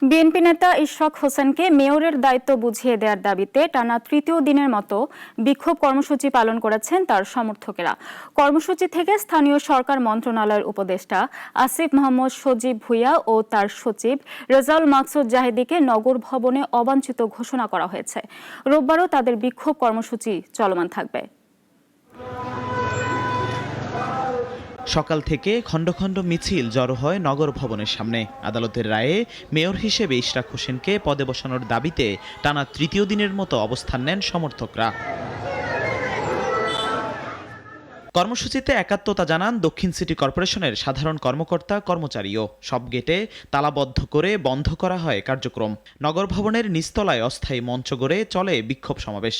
BNP নেতা ইশরাক হোসেনকে মেয়রের দায়িত্ব বুঝিয়ে দেওয়ার দাবিতে টানা তৃতীয় দিনের মতো বিক্ষোভ কর্মসূচি পালন করেছেন তার সমর্থকেরা। কর্মসূচি থেকে স্থানীয় সরকার মন্ত্রণালয়ের উপদেষ্টা আসিফ মাহমুদ সজীব ভুঁইয়া ও তার সচিব রেজাউল মাকসুদ জাহিদীকে নগর ভবনে অবাঞ্ছিত ঘোষণা করা হয়েছে। রোববারও তাদের বিক্ষোভ কর্মসূচি চলমান থাকবে। সকাল থেকে খণ্ড খণ্ড মিছিল জড়ো হয় নগর ভবনের সামনে। আদালতের রায়ে মেয়র হিসেবে ইশরাক হোসেনকে পদে বসানোর দাবিতে টানা তৃতীয় দিনের মতো অবস্থান নেন সমর্থকরা। কর্মসূচিতে একাত্মতা জানান দক্ষিণ সিটি কর্পোরেশনের সাধারণ কর্মকর্তা কর্মচারীও। সব গেটে তালাবদ্ধ করে বন্ধ করা হয় কার্যক্রম। নগর ভবনের নিচতলায় অস্থায়ী মঞ্চ গড়ে চলে বিক্ষোভ সমাবেশ।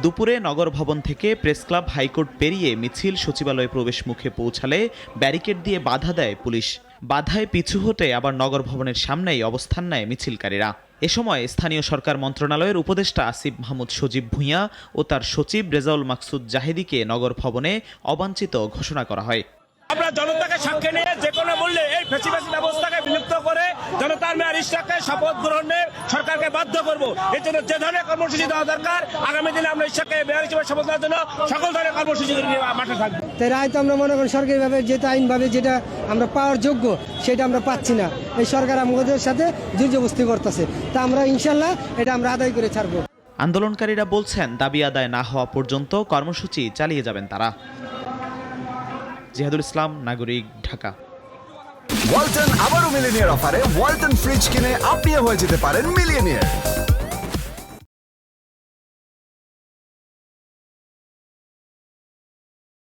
দুপুরে নগর ভবন থেকে প্রেস ক্লাব হাইকোর্ট পেরিয়ে মিছিল সচিবালয়ে প্রবেশ মুখে পৌঁছালে ব্যারিকেড দিয়ে বাধা দেয় পুলিশ। বাধায় পিছু হটে আবার নগর ভবনের সামনেই অবস্থান নেয় মিছিলকারীরা। এ সময় স্থানীয় সরকার মন্ত্রণালয়ের উপদেষ্টা আসিফ মাহমুদ সজীব ভুঁইয়া ও তার সচিব রেজাউল মাকসুদ জাহিদীকে নগর ভবনে অবাঞ্ছিত ঘোষণা করা হয়। আমরা জনতাকে সাক্ষী নিয়ে যে কোনো মূল্যে এই ফ্যাসিবাদী ব্যবস্থাকে বিলুপ্ত করে জনতার মেয়র ইশরাককে শপথ গ্রহণে সরকারকে বাধ্য করব। এর জন্য যে ধরনের কর্মসূচি দেওয়া দরকার আগামী দিনে আমরা ইশরাককে মেয়র হিসেবে শপথ নেওয়ার জন্য সকল ধরনের কর্মসূচি নিয়ে মাঠে থাকবো। তাই রায় তো আমরা মনে করি সরকারিভাবে যেটা আইনভাবে যেটা আমরা পাওয়ার যোগ্য সেটা আমরা পাচ্ছি না। এই সরকার আমাদের সাথে জুজবস্তি করতেছে, তা আমরা ইনশাল্লাহ এটা আমরা আদায় করে ছাড়বো। আন্দোলনকারীরা বলছেন দাবি আদায় না হওয়া পর্যন্ত কর্মসূচি চালিয়ে যাবেন তারা। জিহাদুল ইসলাম, নাগরিক, ঢাকা। ওয়ালটন আবারও মিলিনিয়ার অফারে ওয়ালটন ফ্রিজ কিনে আপনিও হয়ে যেতে পারেন মিলিয়নিয়ার।